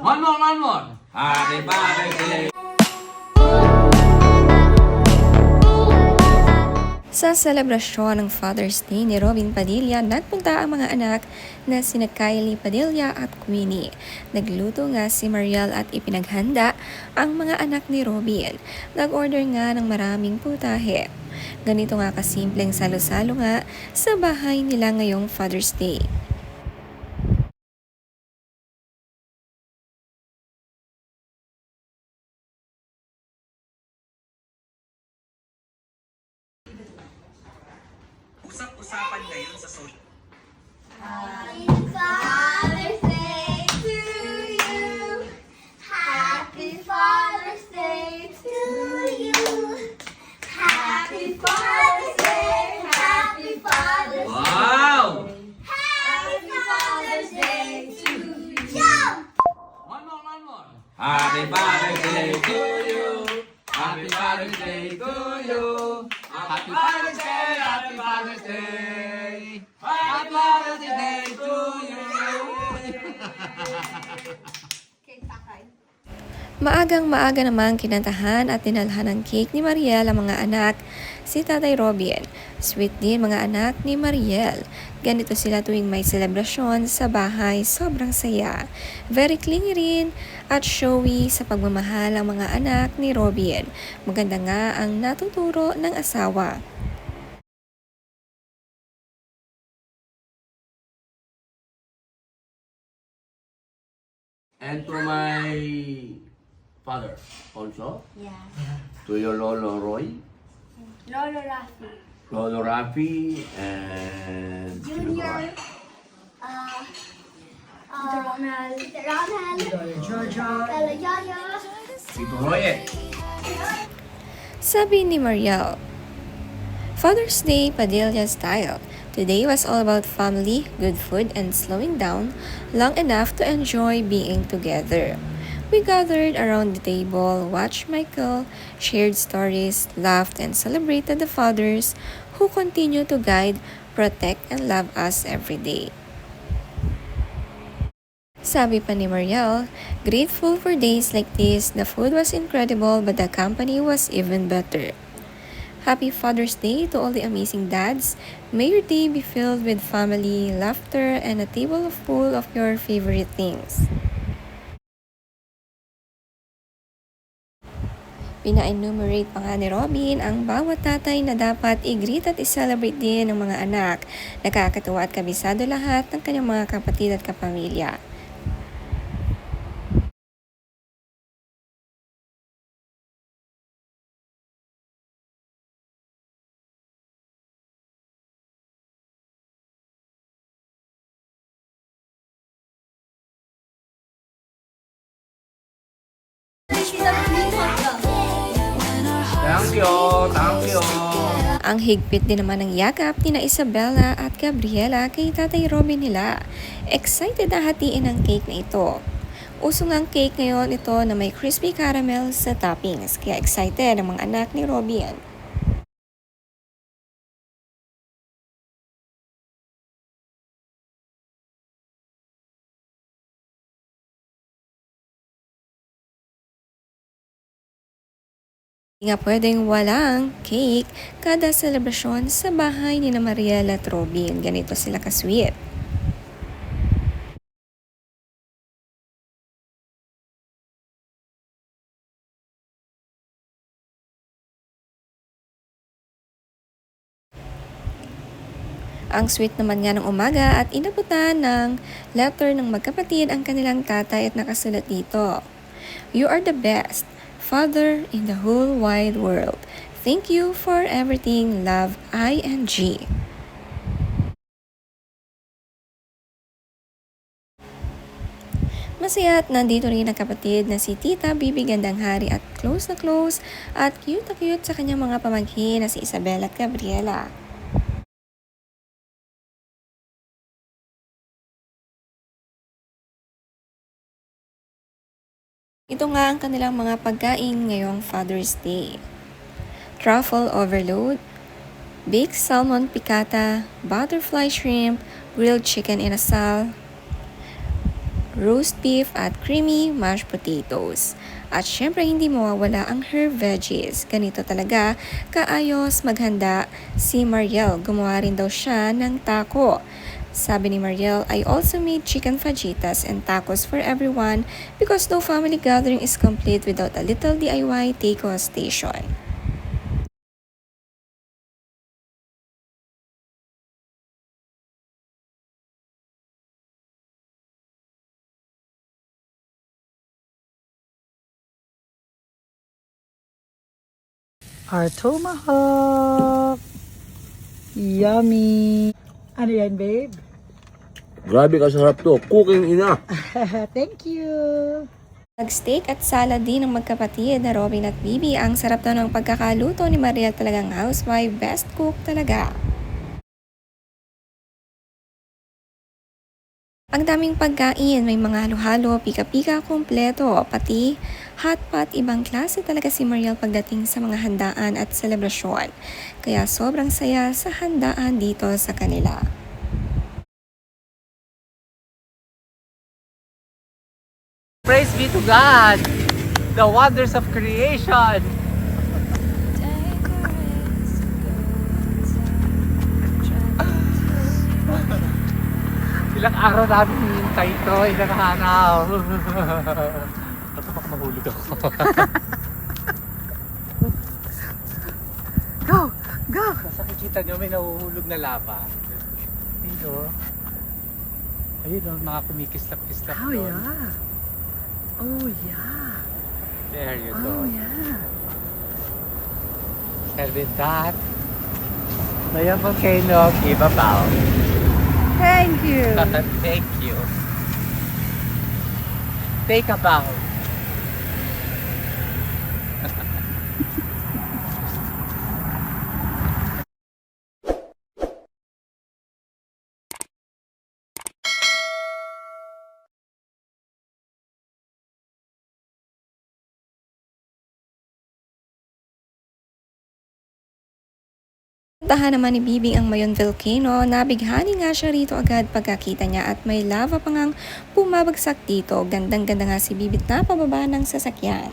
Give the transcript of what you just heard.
One more. Happy Father's Day. Sa selebrasyon ng Father's Day ni Robin Padilla, nagpunta ang mga anak na sina Kylie Padilla at Queenie. Nagluto nga si Mariel at ipinaghanda ang mga anak ni Robin. Nag-order nga ng maraming putahe. Ganito nga kasimpleng salo-salo nga sa bahay nila ngayong Father's Day. Usap-usapan ngayon sa social. Happy Father's Day to you. Happy Father's Day to you. Happy Father's Day. Happy Father's Day. Wow! Happy Father's Day to you. One more. Happy Father's Day to you. Happy Father's Day to you. Happy Father's Day. Happy Father's Day. Happy Father's Day to you. Maagang-maaga namang kinantahan at dinalhan ng cake ni Mariel ang mga anak, si Tatay Robin. Sweet din mga anak ni Mariel. Ganito sila tuwing may selebrasyon sa bahay, sobrang saya. Very clingy rin at showy sa pagmamahal ang mga anak ni Robin. Maganda nga ang natuturo ng asawa. And to my father also. Yeah. To your Lolo Roy, Lolo Rafi. Lolo Rafi, and Junior. Ronald. Ronald. Jojo. Tito Roy. Sabi ni Mariel, Father's Day Padilla style. Today was all about family, good food, and slowing down long enough to enjoy being together. We gathered around the table, watched Michael, shared stories, laughed, and celebrated the fathers who continue to guide, protect, and love us every day. Sabi pa ni Mariel, grateful for days like this, the food was incredible but the company was even better. Happy Father's Day to all the amazing dads. May your day be filled with family, laughter, and a table full of your favorite things. Pina-enumerate pa nga ni Robin ang bawat tatay na dapat i-greet at i-celebrate din ng mga anak. Nakakatuwa at kabisado lahat ng kanyang mga kapatid at kapamilya. Thank you. Ang higpit din naman ng yakap ni na Isabella at Gabriela kay Tatay Robin nila. Excited na hatiin ang cake na ito. Uso nga ang cake ngayon ito na may crispy caramel sa toppings. Kaya excited ang mga anak ni Robin. Hindi nga pwedeng walang cake kada selebrasyon sa bahay ni na Mariel at Robin. Ganito sila ka-sweet. Ang sweet naman nga ng umaga at inabutan ng letter ng magkapatid ang kanilang tatay at nakasulat dito. You are the best Father in the whole wide world. Thank you for everything. Love, ING. Masaya at nandito rin ang kapatid na si Tita Bibi Gandang-Hari at close na close at cute na cute sa kanyang mga pamangkin na si Isabella at Gabriela. Ito nga ang kanilang mga pagkain ngayong Father's Day. Truffle overload, baked salmon piccata, butterfly shrimp, grilled chicken inasal, roast beef at creamy mashed potatoes. At syempre hindi mawawala ang herb veggies. Ganito talaga kaayos maghanda si Mariel. Gumawa rin daw siya ng taco. Sabi ni Mariel, I also made chicken fajitas and tacos for everyone because no family gathering is complete without a little DIY taco station. Our tomahawk. Yummy. Ano yan, babe? Grabe ka sarap to. Cooking ina. Thank you. Nag-steak at salad din ng magkapatid na Robin at Bibi. Ang sarap daw ng pagkakaluto ni Mariel, talagang housewife, best cook talaga. Ang daming pagkain, may mga halo-halo, pika-pika, kumpleto, pati hot pot, ibang klase talaga si Mariel pagdating sa mga handaan at selebrasyon. Kaya sobrang saya sa handaan dito sa kanila. Praise be to God, the wonders of creation. Ilang araw namin hinihintay ito, ilang araw. Ako baka mahulog ako. Go! Go! Sa nakikita nyo, may nahuhulog na lava. Ayun o. Ayun o, mga kumikislap-kislap Oh, doon. yeah. Oh, yeah. There you go. Oh, yeah. And with that, the volcano gave a bow. Thank you. Thank you. Take a bow. Puntahan naman ni Bibi ang Mayon Volcano. Nabighani nga siya rito agad pagkakita niya at may lava pa ngang bumabagsak dito. Gandang-ganda nga si Bibi na pababa ng sasakyan.